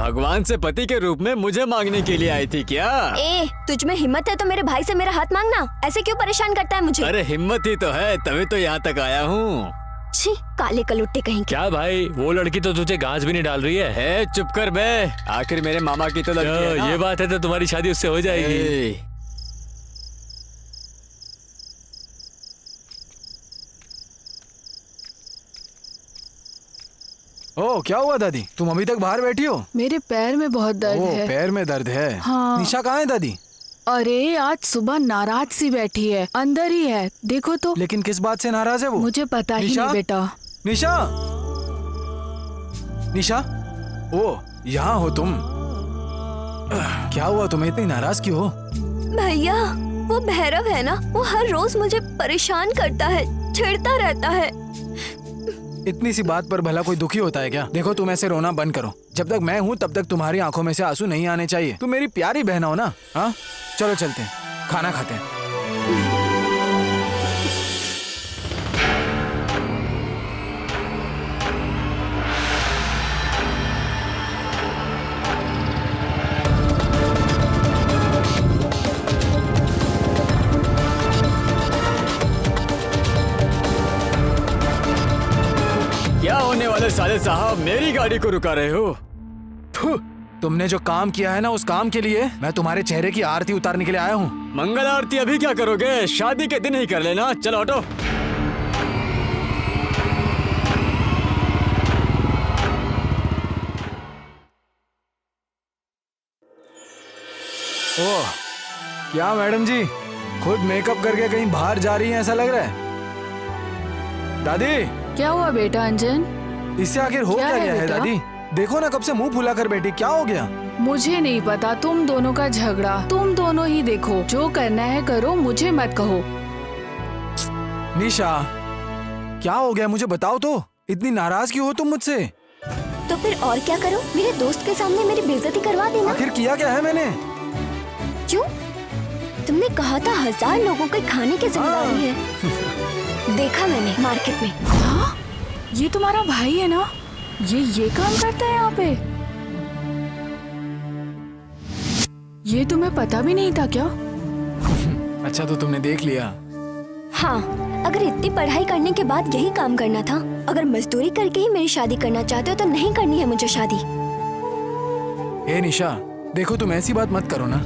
भगवान से पति के रूप में मुझे मांगने के लिए आई थी क्या? तुझ में हिम्मत है तो मेरे भाई से मेरा हाथ मांगना। ऐसे क्यों परेशान करता है मुझे? अरे हिम्मत ही तो है, तभी तो यहाँ तक आया हूँ। छी, काले कलुट्टे कहीं। क्या भाई, वो लड़की तो तुझे घास भी नहीं डाल रही है? चुप कर बे, आखिर मेरे मामा की तो लड़की है ना? ये बात है तो तुम्हारी शादी उससे हो जाएगी। ओ, क्या हुआ दादी? तुम अभी तक बाहर बैठी हो? मेरे पैर में बहुत दर्द है। पैर में दर्द है? हाँ। निशा कहाँ है दादी? अरे आज सुबह नाराज सी बैठी है, अंदर ही है, देखो तो। लेकिन किस बात से नाराज है वो? मुझे पता ही नहीं बेटा। निशा, निशा, ओ यहाँ हो तुम? क्या हुआ, तुम्हें इतनी नाराज क्यों हो? भैया, वो भैरव है ना, वो हर रोज मुझे परेशान करता है, छेड़ता रहता है। इतनी सी बात पर भला कोई दुखी होता है क्या? देखो तुम ऐसे रोना बंद करो। जब तक मैं हूँ तब तक तुम्हारी आंखों में से आंसू नहीं आने चाहिए। तुम मेरी प्यारी बहन हो ना? हाँ, चलो चलते हैं, खाना खाते हैं। क्या होने वाले साले साहब, मेरी गाड़ी को रुका रहे हो? तुमने जो काम किया है ना, उस काम के लिए मैं तुम्हारे चेहरे की आरती उतारने के लिए आया हूँ। मंगल आरती अभी क्या करोगे? शादी के दिन ही कर लेना। चलो हटो। ओह, क्या मैडम जी खुद मेकअप करके कहीं बाहर जा रही हैं ऐसा लग रहा है। दादी, क्या हुआ बेटा अंजन? इससे आखिर हो क्या गया है दादी? देखो ना, कब से मुंह फुला कर बैठी, क्या हो गया? मुझे नहीं पता, तुम दोनों का झगड़ा, तुम दोनों ही देखो, जो करना है करो, मुझे मत कहो। निशा, क्या हो गया मुझे बताओ तो, इतनी नाराज क्यों हो तुम मुझसे? तो फिर और क्या करो, मेरे दोस्त के सामने मेरी बेइज्जती करवा देना। आखिर किया क्या है मैंने? क्यों? तुमने कहा था 1000 लोगों के खाने की जिम्मेदारी है। देखा मैंने मार्केट में। हाँ? ये तुम्हारा भाई है ना? ये काम करता है यहाँ पे? ये तुम्हें पता भी नहीं था क्या? अच्छा, तो तुमने देख लिया। हाँ, अगर इतनी पढ़ाई करने के बाद यही काम करना था, अगर मजदूरी करके ही मेरी शादी करना चाहते हो तो नहीं करनी है मुझे शादी। ए निशा, देखो तुम ऐसी बात मत करो ना।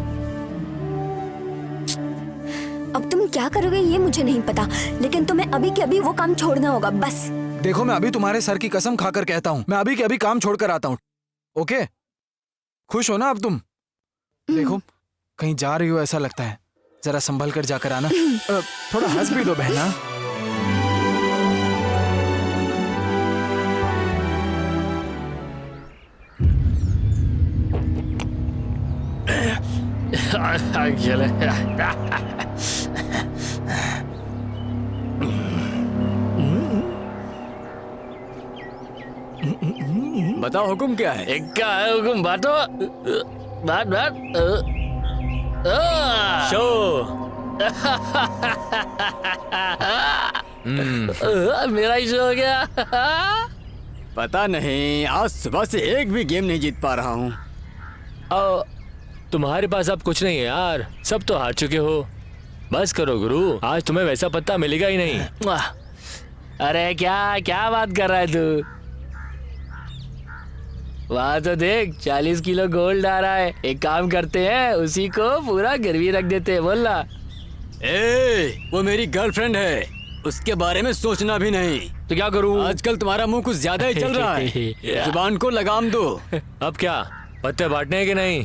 अब तुम क्या करोगे ये मुझे नहीं पता, लेकिन तुम्हें अभी के अभी वो काम छोड़ना होगा, बस। देखो, मैं अभी तुम्हारे सर की कसम खाकर कहता हूँ, मैं अभी के अभी काम छोड़कर आता हूँ। ओके? खुश हो ना अब तुम? देखो, कहीं जा रही हो ऐसा लगता है, जरा संभल कर जाकर आना। थोड़ा हंस भी दो बहना। बताओ हुक्म क्या है? क्या है हुक्म? बात बात शो। मेरा ही शो हो गया। पता नहीं, आज सुबह से एक भी गेम नहीं जीत पा रहा हूँ। तुम्हारे पास अब कुछ नहीं है यार, सब तो हार चुके हो। बस करो गुरु, आज तुम्हें वैसा पत्ता मिलेगा ही नहीं। अरे क्या क्या बात कर रहा है तू? वहाँ तो देख, 40 किलो गोल्ड आ रहा है। एक काम करते हैं, उसी को पूरा गिरवी रख देते हैं। बोल ना। वो मेरी गर्लफ्रेंड है, उसके बारे में सोचना भी नहीं। तो क्या करूँ? आजकल तुम्हारा मुंह कुछ ज्यादा ही चल रहा है। जुबान को लगाम दो। अब क्या पत्ते बांटने हैं कि नहीं?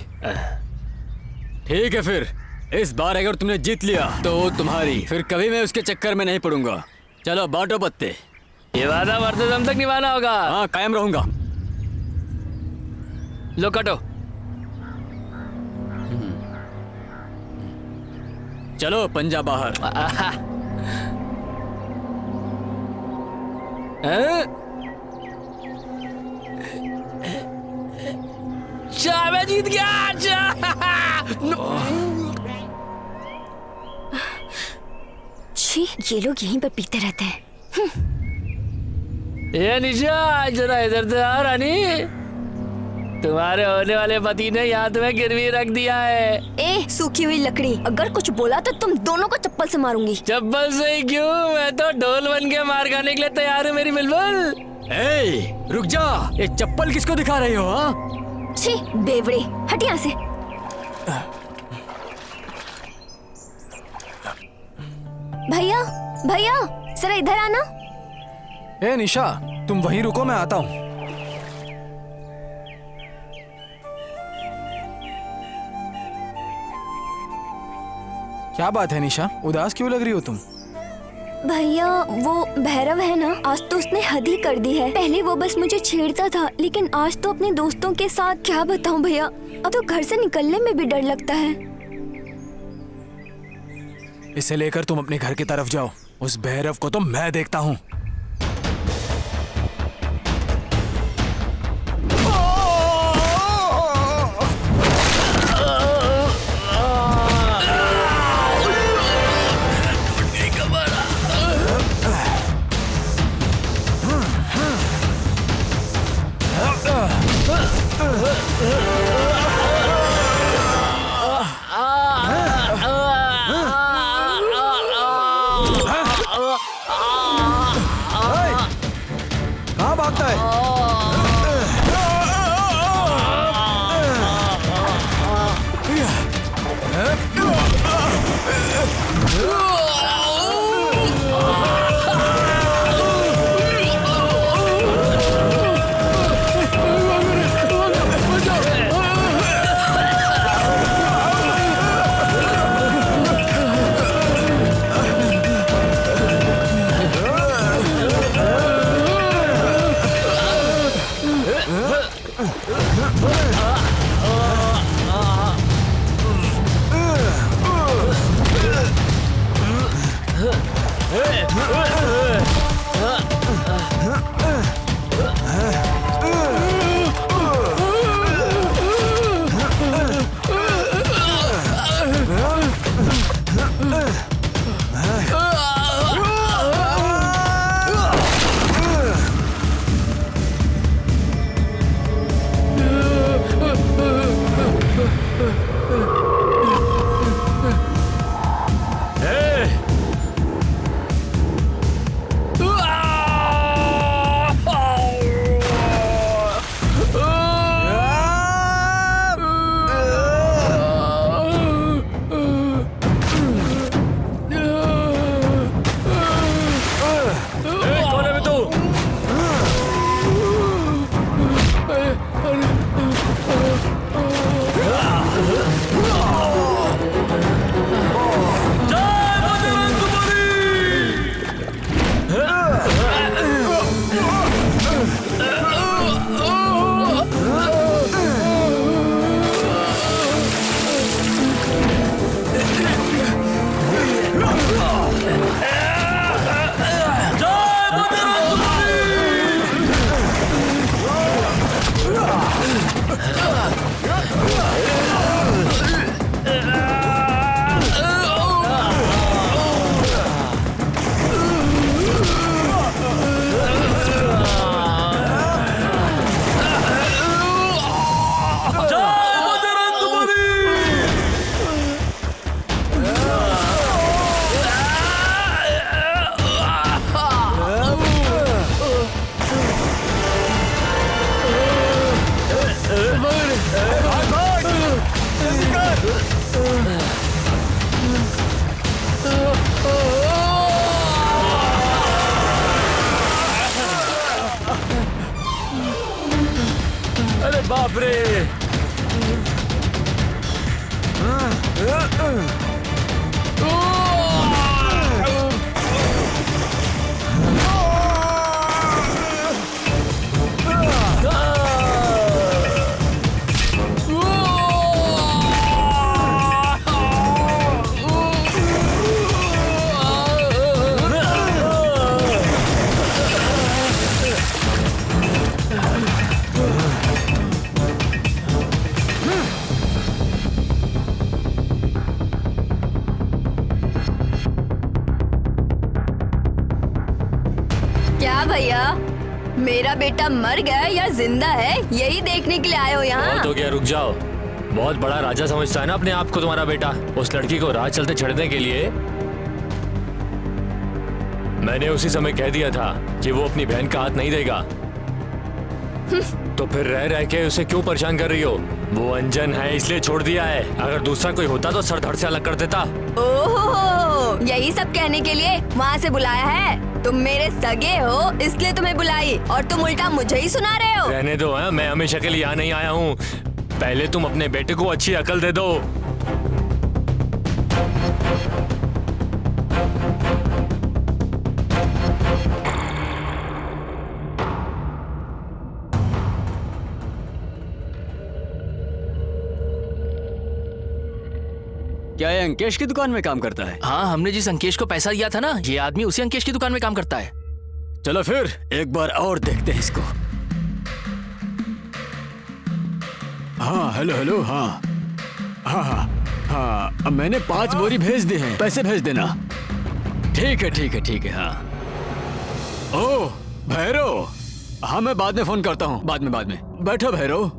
ठीक है, फिर इस बार अगर तुमने जीत लिया तो तुम्हारी, फिर कभी मैं उसके चक्कर में नहीं पड़ूंगा। चलो बांटो पत्ते। ये वादा मरते दम तक निभाना होगा। हाँ, कायम रहूंगा। लो काटो। चलो पंजा बाहर। मैं जीत गया। छी, ये लोग यहीं पर पीते रहते हैं। ये निशा, जरा इधर से आ रानी। तुम्हारे होने वाले पति ने यहाँ तुम्हें गिरवी रख दिया है। ए सूखी हुई लकड़ी, अगर कुछ बोला तो तुम दोनों को चप्पल से मारूंगी। चप्पल से ही क्यों, मैं तो ढोल बन के मार खाने के लिए तैयार हूँ मेरी बुलबुल। ए, रुक जा, ये चप्पल किसको दिखा रही हो? हाँ, छी बेवड़े, हट यहाँ से। भैया भैया जरा इधर आना। ए निशा, तुम वहीं रुको, मैं आता हूँ। क्या बात है निशा, उदास क्यों लग रही हो तुम? भैया वो भैरव है ना, आज तो उसने हद ही कर दी है। पहले वो बस मुझे छेड़ता था, लेकिन आज तो अपने दोस्तों के साथ, क्या बताऊं भैया, अब तो घर से निकलने में भी डर लगता है। इसे लेकर तुम अपने घर की तरफ जाओ, उस भैरव को तो मैं देखता हूँ। कहाँ भागता है? अरे बाप रे! मेरा बेटा मर गया या जिंदा है यही देखने के लिए आए हो बहुत यहाँ? हो गया, रुक जाओ। बहुत बड़ा राजा समझता है ना अपने आप को तुम्हारा बेटा। उस लड़की को राह चलते छेड़ने के लिए मैंने उसी समय कह दिया था कि वो अपनी बहन का हाथ नहीं देगा। तो फिर रह रह के उसे क्यों परेशान कर रही हो? वो अंजन है इसलिए छोड़ दिया है, अगर दूसरा कोई होता तो सर धड़ से अलग कर देता। ओहो, यही सब कहने के लिए वहाँ से बुलाया है? तुम मेरे सगे हो इसलिए तुम्हें बुलाई और तुम उल्टा मुझे ही सुना रहे हो। रहने दो, है मैं हमेशा के लिए यहाँ नहीं आया हूँ। पहले तुम अपने बेटे को अच्छी अकल दे दो। क्या ये अंकेश की दुकान में काम करता है? हाँ, हमने जिस अंकेश को पैसा दिया था ना, ये आदमी उसी अंकेश की दुकान में काम करता है। चलो फिर एक बार और देखते हैं इसको। हाँ हेलो हेलो, हाँ हाँ हाँ हाँ, अब मैंने 5 बोरी भेज दी हैं, पैसे भेज देना। ठीक है ठीक है ठीक है। हाँ ओह भैरव, हाँ मैं बाद में फोन करता हूँ, बाद में बैठो भैरव।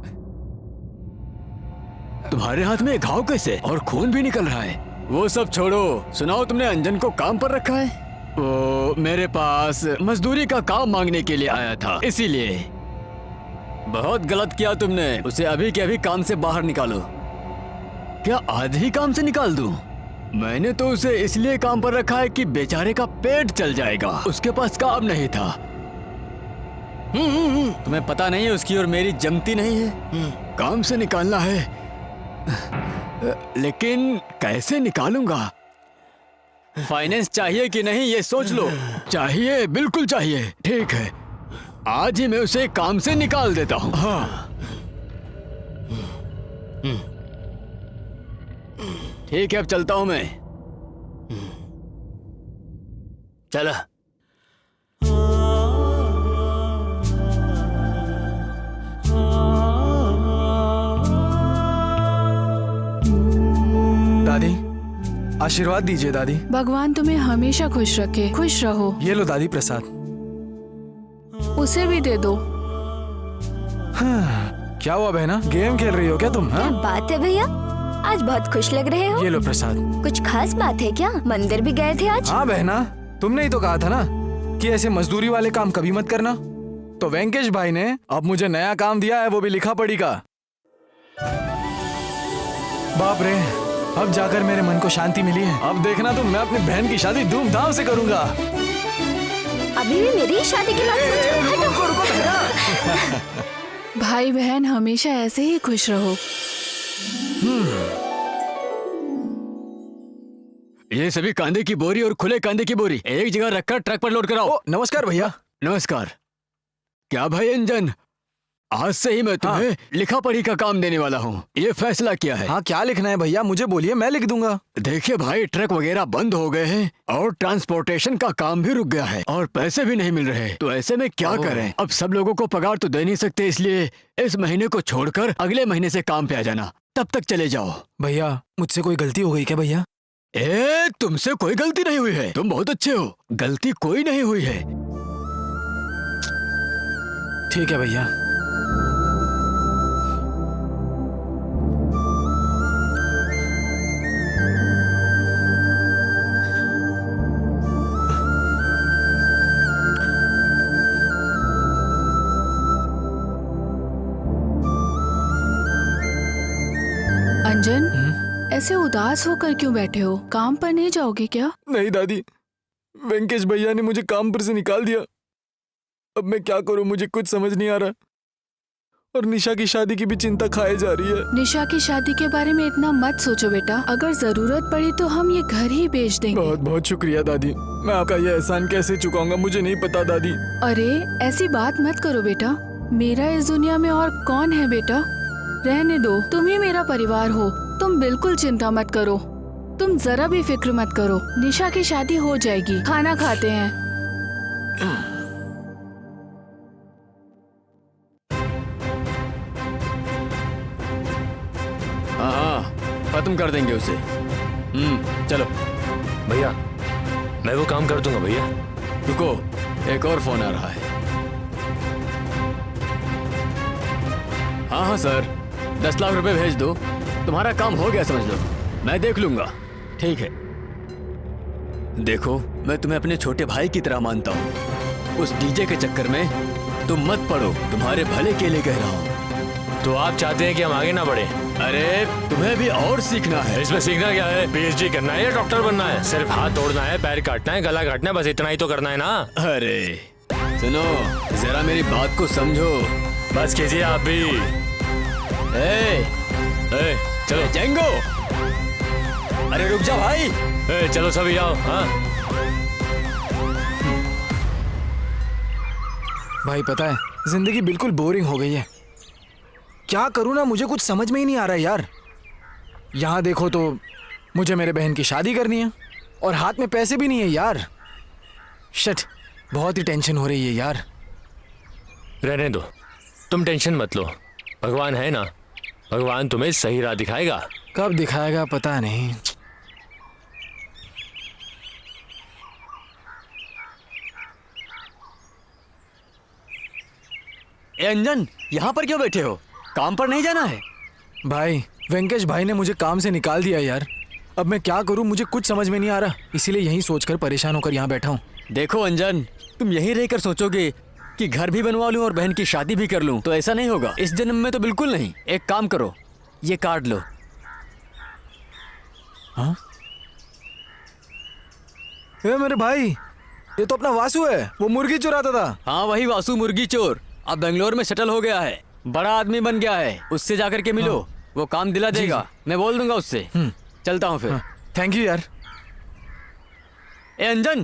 तुम्हारे हाथ में घाव कैसे और खून भी निकल रहा है? वो सब छोड़ो, सुनाओ तुमने अंजन को काम पर रखा है? वो मेरे पास मजदूरी का काम मांगने के लिए आया था, इसीलिए। बहुत गलत किया तुमने, उसे अभी के अभी काम से बाहर निकालो। क्या आज ही काम से निकाल दूं? मैंने तो उसे इसलिए काम पर रखा है कि बेचारे का पेट चल जाएगा, उसके पास काम नहीं था। तुम्हें पता नहीं है उसकी और मेरी जमती नहीं है? काम से निकालना है, लेकिन कैसे निकालूंगा? फाइनेंस चाहिए कि नहीं ये सोच लो। चाहिए, बिल्कुल चाहिए। ठीक है, आज ही मैं उसे काम से निकाल देता हूँ। हाँ ठीक है, अब चलता हूँ मैं। चला। दादी, आशीर्वाद दीजिए दादी। भगवान तुम्हें हमेशा खुश रखे, खुश रहो। ये लो दादी प्रसाद। उसे भी दे दो। क्या हुआ बहना, गेम खेल रही हो क्या तुम? क्या हाँ बात है भैया, आज बहुत खुश लग रहे हो। ये लो प्रसाद। कुछ खास बात है क्या? मंदिर भी गए थे आज? हाँ बहना, तुमने ही तो कहा था ना कि ऐसे मजदूरी वाले काम कभी मत करना। तो वेंकटेश भाई ने अब मुझे नया काम दिया है, वो भी लिखा पढ़ी का। बाप रे, अब जाकर मेरे मन को शांति मिली है। अब देखना तुम, मैं अपनी बहन की शादी धूमधाम से करूंगा। अभी भी मेरी शादी की बात सोच रहे हो? रुको बहना। भाई बहन हमेशा ऐसे ही खुश रहो। ये सभी कांदे की बोरी और खुले कांदे की बोरी एक जगह रखकर ट्रक पर लोड कराओ। ओ नमस्कार भैया। नमस्कार। क्या भाई अंजन, आज से ही मैं तुम्हें लिखा पढ़ी का काम देने वाला हूँ, ये फैसला किया है। हाँ क्या लिखना है भैया, मुझे बोलिए, मैं लिख दूंगा। देखिए भाई, ट्रक वगैरह बंद हो गए हैं और ट्रांसपोर्टेशन का काम भी रुक गया है और पैसे भी नहीं मिल रहे, तो ऐसे में क्या करें? अब सब लोगों को पगार तो दे नहीं सकते, इसलिए इस महीने को छोड़कर अगले महीने से काम पे आ जाना, तब तक चले जाओ। भैया मुझसे कोई गलती हो गई क्या भैया? तुमसे कोई गलती नहीं हुई है, तुम बहुत अच्छे हो, गलती कोई नहीं हुई है। ठीक है भैया। अंजन, ऐसे उदास होकर क्यों बैठे हो? काम पर नहीं जाओगे क्या? नहीं दादी, वेंकटेश भैया ने मुझे काम पर से निकाल दिया। अब मैं क्या करूं, मुझे कुछ समझ नहीं आ रहा। और निशा की शादी की भी चिंता खाए जा रही है। निशा की शादी के बारे में इतना मत सोचो बेटा, अगर जरूरत पड़ी तो हम ये घर ही बेच देंगे। बहुत बहुत शुक्रिया दादी, मैं आपका ये एहसान कैसे चुकाऊंगा मुझे नहीं पता दादी। अरे ऐसी बात मत करो बेटा, मेरा इस दुनिया में और कौन है बेटा? रहने दो, तुम ही मेरा परिवार हो, तुम बिल्कुल चिंता मत करो, तुम जरा भी फिक्र मत करो। निशा की शादी हो जाएगी, खाना खाते हैं। हाँ, खत्म कर देंगे उसे। चलो। भैया मैं वो काम कर दूंगा भैया। रुको, एक और फोन आ रहा है। हाँ हाँ सर, 10 लाख रुपए भेज दो, तुम्हारा काम हो गया समझ लो, मैं देख लूंगा। ठीक है। देखो, मैं तुम्हें अपने छोटे भाई की तरह मानता हूँ। उस डीजे के चक्कर में तुम मत पड़ो, तुम्हारे भले के लिए कह रहा हूँ। तो आप चाहते हैं कि हम आगे ना बढ़े? अरे तुम्हें भी और सीखना है। इसमें सीखना क्या है? पीएचडी करना है या डॉक्टर बनना है? सिर्फ हाथ तोड़ना है, पैर काटना है, गला काटना है, बस इतना ही तो करना है ना। अरे सुनो, जरा मेरी बात को समझो। बस कीजिए आप भी। चलो जेंगो, अरे रुक जा भाई। चलो सभी आओ। हाँ भाई पता है, जिंदगी बिल्कुल बोरिंग हो गई है। क्या करूँ ना, मुझे कुछ समझ में ही नहीं आ रहा है यार। यहाँ देखो तो मुझे मेरे बहन की शादी करनी है और हाथ में पैसे भी नहीं है यार। शिट, बहुत ही टेंशन हो रही है यार। रहने दो, तुम टेंशन मत लो। भगवान है ना, भगवान तुम्हें सही राह दिखाएगा। कब दिखाएगा पता नहीं। ए अंजन, यहाँ पर क्यों बैठे हो? काम पर नहीं जाना है? भाई, वेंकटेश भाई ने मुझे काम से निकाल दिया यार। अब मैं क्या करूं, मुझे कुछ समझ में नहीं आ रहा, इसीलिए यही सोचकर परेशान होकर यहाँ बैठा हूँ। देखो अंजन, तुम यहीं रहकर सोचोगे कि घर भी बनवा लूं और बहन की शादी भी कर लूं, तो ऐसा नहीं होगा। इस जन्म में तो बिल्कुल नहीं। एक काम करो, ये कार्ड लो। हाँ? ए मेरे भाई, ये तो अपना वासु है, वो मुर्गी चुराता था। हाँ वही वासु, मुर्गी चोर। अब बेंगलोर में सेटल हो गया है, बड़ा आदमी बन गया है। उससे जाकर के मिलो, वो काम दिला देगा। मैं बोल दूंगा उससे। चलता हूँ फिर। थैंक यू यार। ए अंजन,